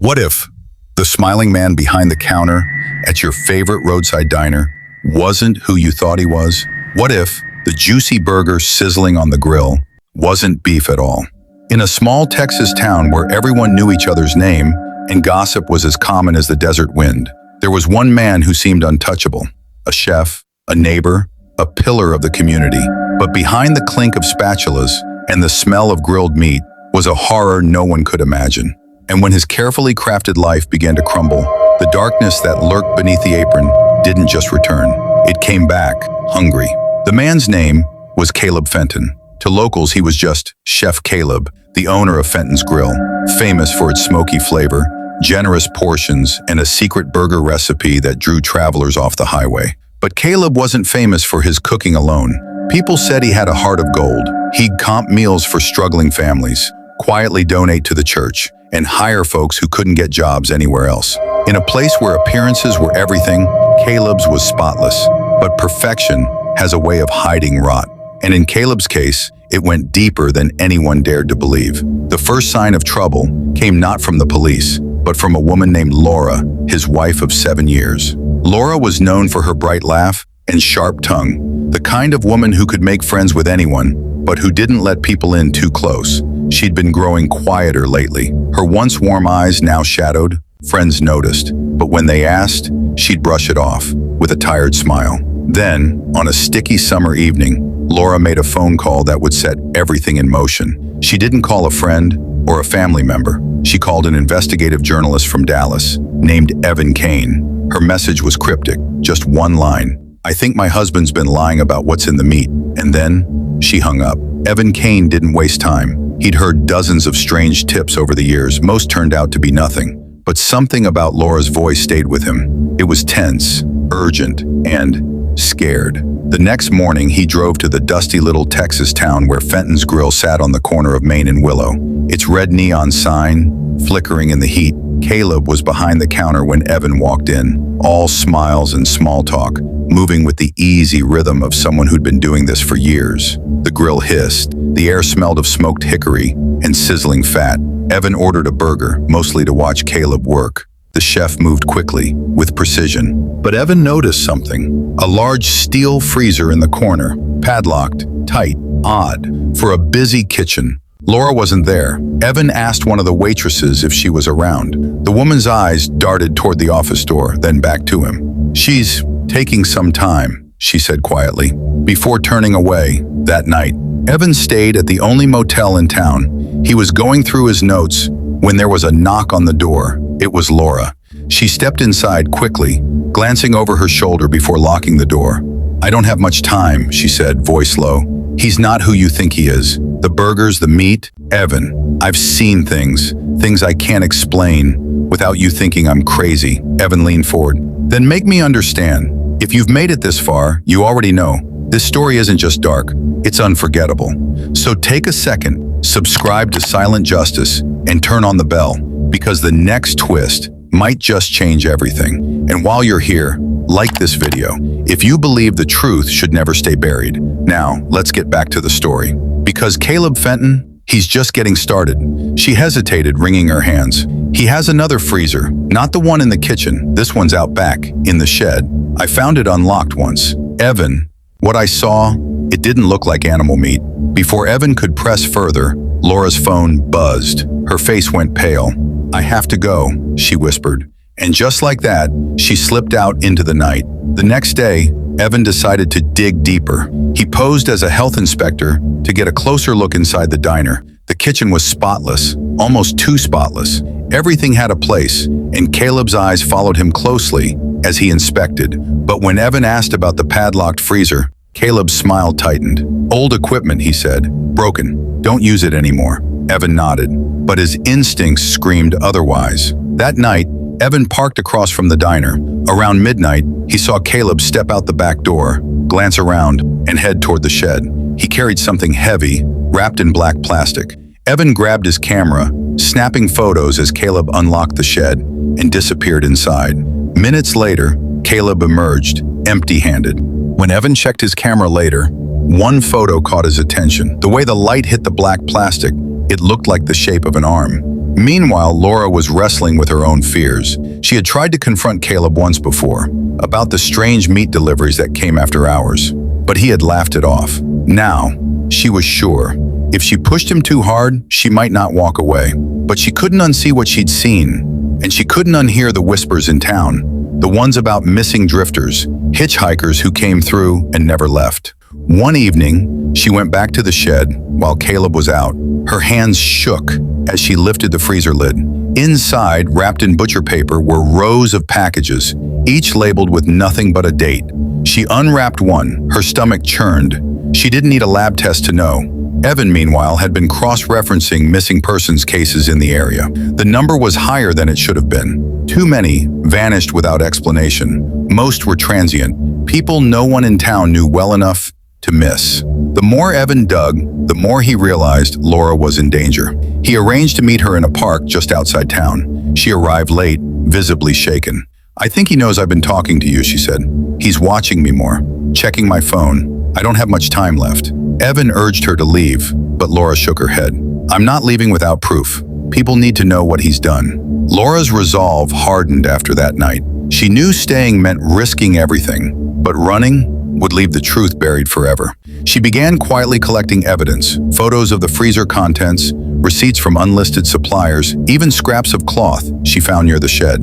What if the smiling man behind the counter at your favorite roadside diner wasn't who you thought he was? What if the juicy burger sizzling on the grill wasn't beef at all? In a small Texas town where everyone knew each other's name and gossip was as common as the desert wind, there was one man who seemed untouchable, a chef, a neighbor, a pillar of the community. But behind the clink of spatulas and the smell of grilled meat was a horror no one could imagine. And when his carefully crafted life began to crumble, the darkness that lurked beneath the apron didn't just return. It came back, hungry. The man's name was Caleb Fenton. To locals, he was just Chef Caleb, the owner of Fenton's Grill, famous for its smoky flavor, generous portions, and a secret burger recipe that drew travelers off the highway. But Caleb wasn't famous for his cooking alone. People said he had a heart of gold. He'd comp meals for struggling families, quietly donate to the church, and hire folks who couldn't get jobs anywhere else. In a place where appearances were everything, Caleb's was spotless. But perfection has a way of hiding rot. And in Caleb's case, it went deeper than anyone dared to believe. The first sign of trouble came not from the police, but from a woman named Laura, his wife of 7 years. Laura was known for her bright laugh and sharp tongue, the kind of woman who could make friends with anyone, but who didn't let people in too close. She'd been growing quieter lately. Her once warm eyes now shadowed. Friends noticed, but when they asked, she'd brush it off with a tired smile. Then, on a sticky summer evening, Laura made a phone call that would set everything in motion. She didn't call a friend or a family member. She called an investigative journalist from Dallas named Evan Kane. Her message was cryptic, just one line. "I think my husband's been lying about what's in the meat." And then she hung up. Evan Kane didn't waste time. He'd heard dozens of strange tips over the years. Most turned out to be nothing. But something about Laura's voice stayed with him. It was tense, urgent, and scared. The next morning, he drove to the dusty little Texas town where Fenton's Grill sat on the corner of Main and Willow. Its red neon sign flickering in the heat. Caleb was behind the counter when Evan walked in, all smiles and small talk, moving with the easy rhythm of someone who'd been doing this for years. The grill hissed. The air smelled of smoked hickory and sizzling fat. Evan ordered a burger, mostly to watch Caleb work. The chef moved quickly, with precision. But Evan noticed something. A large steel freezer in the corner, padlocked, tight, odd, for a busy kitchen. Laura wasn't there. Evan asked one of the waitresses if she was around. The woman's eyes darted toward the office door, then back to him. "She's taking some time," she said quietly, before turning away. That night, Evan stayed at the only motel in town. He was going through his notes when there was a knock on the door. It was Laura. She stepped inside quickly, glancing over her shoulder before locking the door. "I don't have much time," she said, voice low. "He's not who you think he is. The burgers, the meat, Evan, I've seen things I can't explain without you thinking I'm crazy." Evan leaned forward. "Then make me understand. If you've made it this far, you already know. This story isn't just dark, it's unforgettable. So take a second, subscribe to Silent Justice, and turn on the bell, because the next twist might just change everything. And while you're here, like this video, if you believe the truth should never stay buried. Now, let's get back to the story. Because Caleb Fenton, he's just getting started." She hesitated, wringing her hands. "He has another freezer, not the one in the kitchen. This one's out back, in the shed. I found it unlocked once." "Evan, what I saw, it didn't look like animal meat." Before Evan could press further, Laura's phone buzzed. Her face went pale. "I have to go," she whispered. And just like that, she slipped out into the night. The next day, Evan decided to dig deeper. He posed as a health inspector to get a closer look inside the diner. The kitchen was spotless, almost too spotless. Everything had a place, and Caleb's eyes followed him closely as he inspected. But when Evan asked about the padlocked freezer, Caleb's smile tightened. "Old equipment," he said. "Broken. Don't use it anymore." Evan nodded, but his instincts screamed otherwise. That night, Evan parked across from the diner. Around midnight, he saw Caleb step out the back door, glance around, and head toward the shed. He carried something heavy, wrapped in black plastic. Evan grabbed his camera, snapping photos as Caleb unlocked the shed and disappeared inside. Minutes later, Caleb emerged, empty-handed. When Evan checked his camera later, one photo caught his attention. The way the light hit the black plastic, it looked like the shape of an arm. Meanwhile, Laura was wrestling with her own fears. She had tried to confront Caleb once before, about the strange meat deliveries that came after hours, but he had laughed it off. Now, she was sure, if she pushed him too hard, she might not walk away. But she couldn't unsee what she'd seen, and she couldn't unhear the whispers in town, the ones about missing drifters, hitchhikers who came through and never left. One evening, she went back to the shed while Caleb was out. Her hands shook as she lifted the freezer lid. Inside, wrapped in butcher paper, were rows of packages, each labeled with nothing but a date. She unwrapped one, her stomach churned. She didn't need a lab test to know. Evan, meanwhile, had been cross-referencing missing persons cases in the area. The number was higher than it should have been. Too many vanished without explanation. Most were transient, people no one in town knew well enough to miss. The more Evan dug, the more he realized Laura was in danger. He arranged to meet her in a park just outside town. She arrived late, visibly shaken. "I think he knows I've been talking to you," she said. "He's watching me more, checking my phone. I don't have much time left." Evan urged her to leave, but Laura shook her head. "I'm not leaving without proof. People need to know what he's done." Laura's resolve hardened after that night. She knew staying meant risking everything, but running would leave the truth buried forever. She began quietly collecting evidence, photos of the freezer contents, receipts from unlisted suppliers, even scraps of cloth she found near the shed.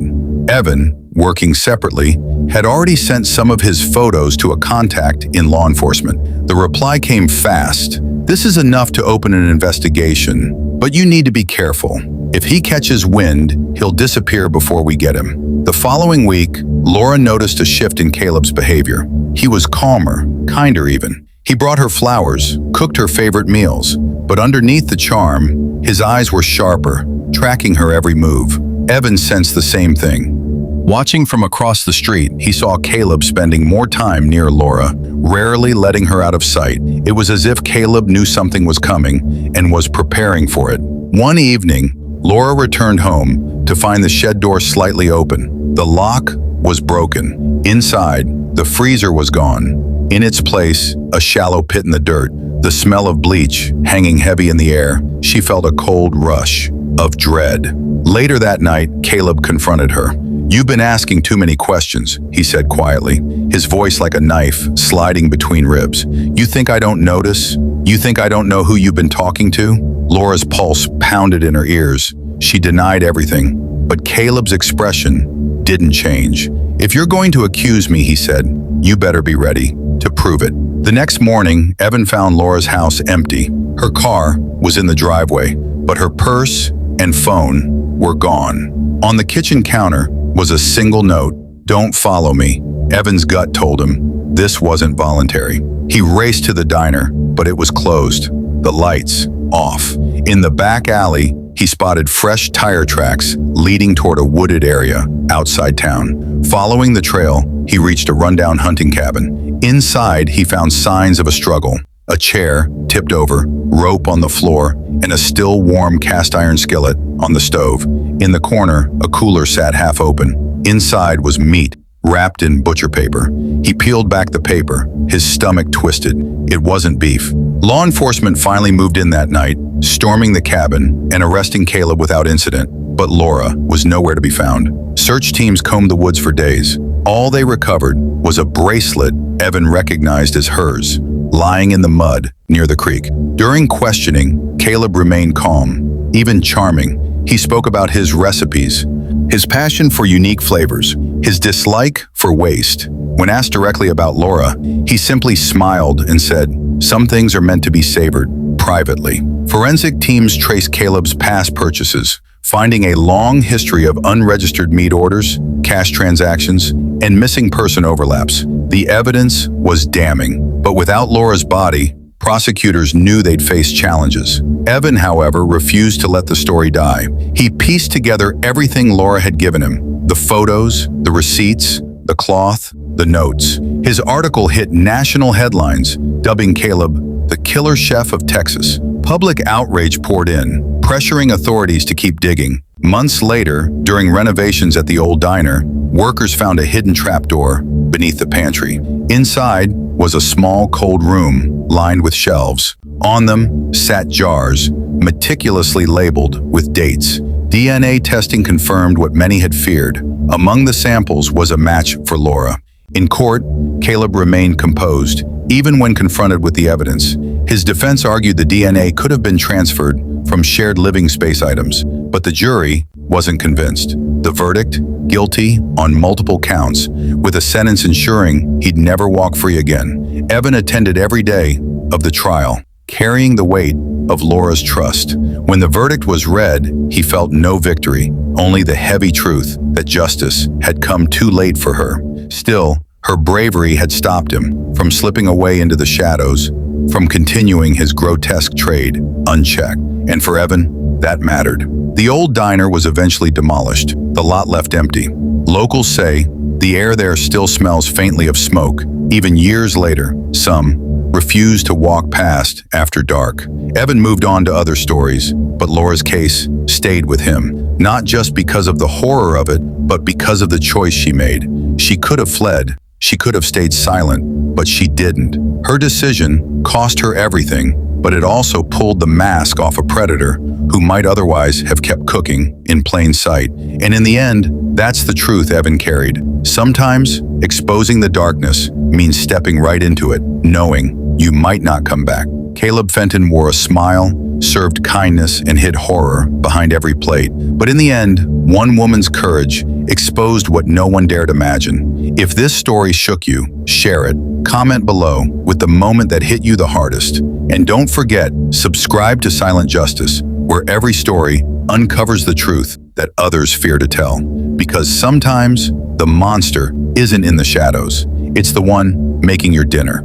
Evan, working separately, had already sent some of his photos to a contact in law enforcement. The reply came fast. "This is enough to open an investigation, but you need to be careful. If he catches wind, he'll disappear before we get him." The following week, Laura noticed a shift in Caleb's behavior. He was calmer, kinder even. He brought her flowers, cooked her favorite meals, but underneath the charm, his eyes were sharper, tracking her every move. Evan sensed the same thing. Watching from across the street, he saw Caleb spending more time near Laura, rarely letting her out of sight. It was as if Caleb knew something was coming and was preparing for it. One evening, Laura returned home to find the shed door slightly open. The lock was broken. Inside, the freezer was gone. In its place, a shallow pit in the dirt, the smell of bleach hanging heavy in the air. She felt a cold rush of dread. Later that night, Caleb confronted her. "You've been asking too many questions," he said quietly, his voice like a knife sliding between ribs. "You think I don't notice? You think I don't know who you've been talking to?" Laura's pulse pounded in her ears. She denied everything, but Caleb's expression didn't change. "If you're going to accuse me," he said, "you better be ready to prove it." The next morning, Evan found Laura's house empty. Her car was in the driveway, but her purse and phone were gone. On the kitchen counter was a single note, "Don't follow me." Evan's gut told him this wasn't voluntary. He raced to the diner, but it was closed, the lights off. In the back alley, he spotted fresh tire tracks leading toward a wooded area outside town. Following the trail, he reached a rundown hunting cabin. Inside, he found signs of a struggle. A chair tipped over, rope on the floor, and a still warm cast iron skillet on the stove. In the corner, a cooler sat half open. Inside was meat, wrapped in butcher paper. He peeled back the paper, his stomach twisted. It wasn't beef. Law enforcement finally moved in that night, storming the cabin and arresting Caleb without incident. But Laura was nowhere to be found. Search teams combed the woods for days. All they recovered was a bracelet Evan recognized as hers, lying in the mud near the creek. During questioning, Caleb remained calm, even charming. He spoke about his recipes, his passion for unique flavors, his dislike for waste. When asked directly about Laura, he simply smiled and said, "Some things are meant to be savored privately." Forensic teams traced Caleb's past purchases, finding a long history of unregistered meat orders, cash transactions, and missing person overlaps. The evidence was damning, but without Laura's body, prosecutors knew they'd face challenges. Evan, however, refused to let the story die. He pieced together everything Laura had given him: the photos, the receipts, the cloth, the notes. His article hit national headlines, dubbing Caleb the killer chef of Texas. Public outrage poured in, pressuring authorities to keep digging. Months later, during renovations at the old diner, workers found a hidden trapdoor beneath the pantry. Inside was a small, cold room lined with shelves. On them sat jars, meticulously labeled with dates. DNA testing confirmed what many had feared. Among the samples was a match for Laura. In court, Caleb remained composed, even when confronted with the evidence. His defense argued the DNA could have been transferred from shared living space items, but the jury wasn't convinced. The verdict, guilty on multiple counts, with a sentence ensuring he'd never walk free again. Evan attended every day of the trial, carrying the weight of Laura's trust. When the verdict was read, he felt no victory, only the heavy truth that justice had come too late for her. Still, her bravery had stopped him from slipping away into the shadows, from continuing his grotesque trade unchecked. And for Evan, that mattered. The old diner was eventually demolished, the lot left empty. Locals say the air there still smells faintly of smoke. Even years later, some refused to walk past after dark. Evan moved on to other stories, but Laura's case stayed with him, not just because of the horror of it, but because of the choice she made. She could have fled, she could have stayed silent, but she didn't. Her decision cost her everything, but it also pulled the mask off a predator who might otherwise have kept cooking in plain sight. And in the end, that's the truth Evan carried. Sometimes, exposing the darkness means stepping right into it, knowing you might not come back. Caleb Fenton wore a smile, served kindness, and hid horror behind every plate. But in the end, one woman's courage exposed what no one dared imagine. If this story shook you, share it. Comment below with the moment that hit you the hardest. And don't forget, subscribe to Silent Justice, where every story uncovers the truth that others fear to tell. Because sometimes the monster isn't in the shadows. It's the one making your dinner.